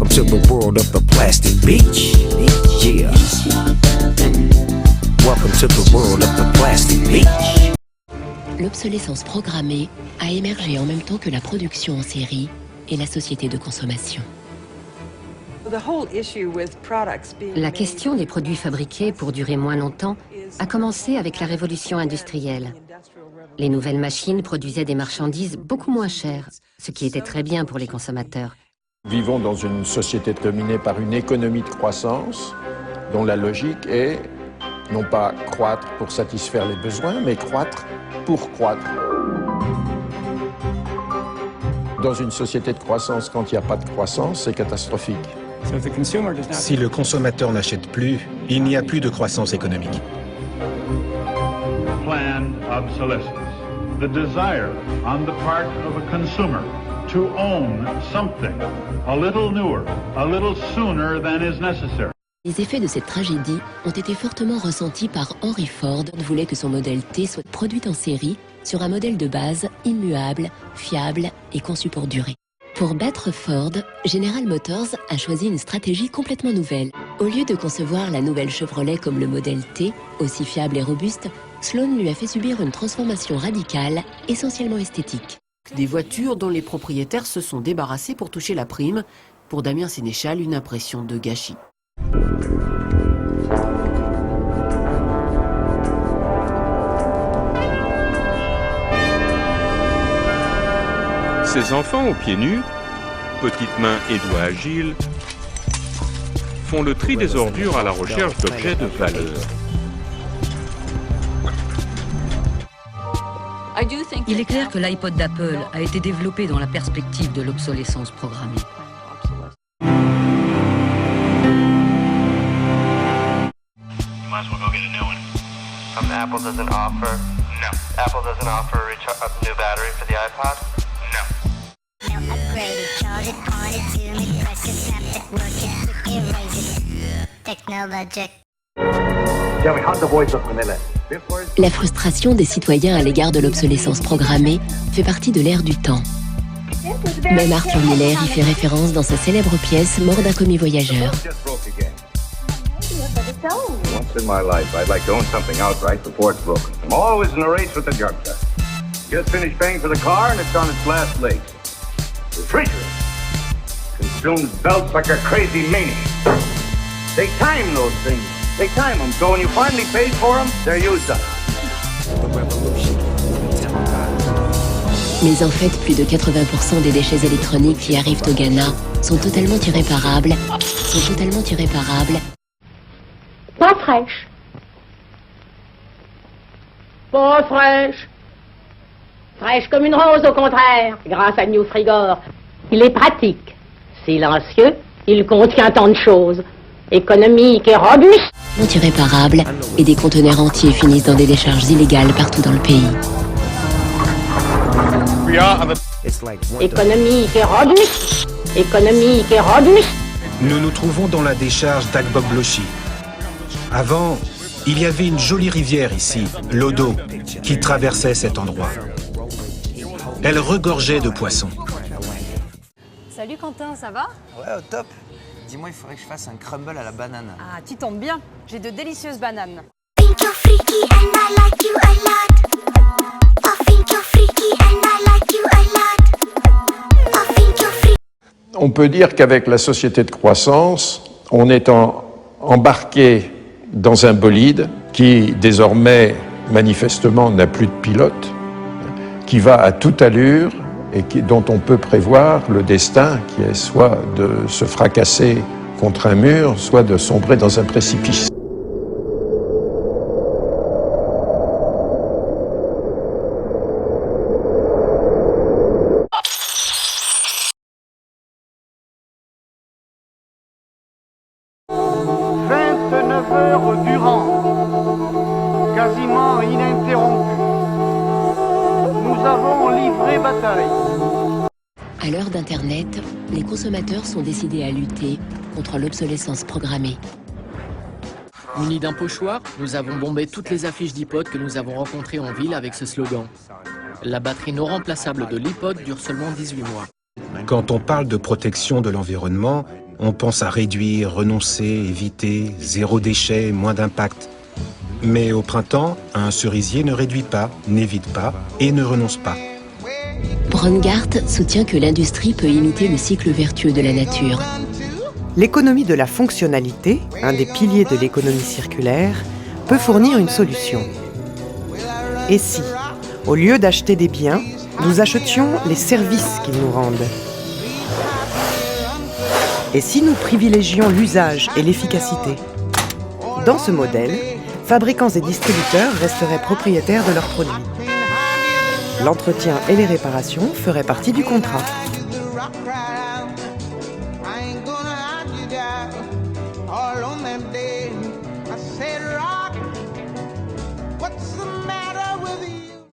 Welcome to the world of the plastic beach. Yeah. Welcome to the world of the plastic beach. L'obsolescence programmée a émergé en même temps que la production en série et la société de consommation. La question des produits fabriqués pour durer moins longtemps a commencé avec la révolution industrielle. Les nouvelles machines produisaient des marchandises beaucoup moins chères, ce qui était très bien pour les consommateurs. Nous vivons dans une société dominée par une économie de croissance dont la logique est non pas croître pour satisfaire les besoins, mais croître pour croître. Dans une société de croissance, quand il n'y a pas de croissance, c'est catastrophique. Si le consommateur n'achète plus, il n'y a plus de croissance économique. Planned obsolescence. The desire on the part of a consumer to own something a little newer, a little sooner than is necessary. Les effets de cette tragédie ont été fortement ressentis par Henry Ford, qui voulait que son modèle T soit produit en série sur un modèle de base immuable, fiable et conçu pour durer. Pour battre Ford, General Motors a choisi une stratégie complètement nouvelle. Au lieu de concevoir la nouvelle Chevrolet comme le modèle T, aussi fiable et robuste, Sloan lui a fait subir une transformation radicale, essentiellement esthétique. Des voitures dont les propriétaires se sont débarrassés pour toucher la prime. Pour Damien Sénéchal, une impression de gâchis. Ces enfants aux pieds nus, petites mains et doigts agiles, font le tri des ordures à la recherche d'objets de valeur. Il est clair que l'iPod d'Apple a été développé dans la perspective de l'obsolescence programmée. Apple doesn't offer. No. Apple doesn't offer a new battery for the iPod. No. Upgrade it, charge it, point it, zoom it, press it, snap it, work it, erase it. Technologic. La frustration des citoyens à l'égard de l'obsolescence programmée fait partie de l'ère du temps. Même Arthur Miller y fait référence dans sa célèbre pièce Mort d'un commis voyageur. Once in my life, I'd like to own something outright before it's broken. I'm always in a race with the drugstore. Just finished paying for the car and it's on its last legs. Refrigerator consumes belts like a crazy maniac. They time those things. They time them, so when you finally pay for them, they're used up. Mais en fait, plus de 80% des déchets électroniques qui arrivent au Ghana sont totalement irréparables. Pas fraîche. Pas fraîche. Fraîche comme une rose au contraire, grâce à New Frigor. Il est pratique, silencieux, il contient tant de choses. Économique et robuste. Irréparables et des conteneurs entiers finissent dans des décharges illégales partout dans le pays. Économique et robuste. Économique et robuste. Nous nous trouvons dans la décharge d'Agboglochi. Avant, il y avait une jolie rivière ici, l'Odo, qui traversait cet endroit. Elle regorgeait de poissons. Salut Quentin, ça va? Ouais, au top. Dis-moi, il faudrait que je fasse un crumble à la banane. Ah, tu tombes bien. J'ai de délicieuses bananes. On peut dire qu'avec la société de croissance, on est embarqué dans un bolide qui, désormais, manifestement, n'a plus de pilote, qui va à toute allure et dont on peut prévoir le destin, qui est soit de se fracasser contre un mur, soit de sombrer dans un précipice. Quasiment ininterrompu. Nous avons livré bataille. À l'heure d'Internet, les consommateurs sont décidés à lutter contre l'obsolescence programmée. Munis d'un pochoir, nous avons bombé toutes les affiches d'iPod que nous avons rencontrées en ville avec ce slogan. La batterie non remplaçable de l'iPod dure seulement 18 mois. Quand on parle de protection de l'environnement, on pense à réduire, renoncer, éviter, zéro déchet, moins d'impact. Mais au printemps, un cerisier ne réduit pas, n'évite pas et ne renonce pas. Braungart soutient que l'industrie peut imiter le cycle vertueux de la nature. L'économie de la fonctionnalité, un des piliers de l'économie circulaire, peut fournir une solution. Et si, au lieu d'acheter des biens, nous achetions les services qu'ils nous rendent? Et si nous privilégions l'usage et l'efficacité? Dans ce modèle, fabricants et distributeurs resteraient propriétaires de leurs produits. L'entretien et les réparations feraient partie du contrat.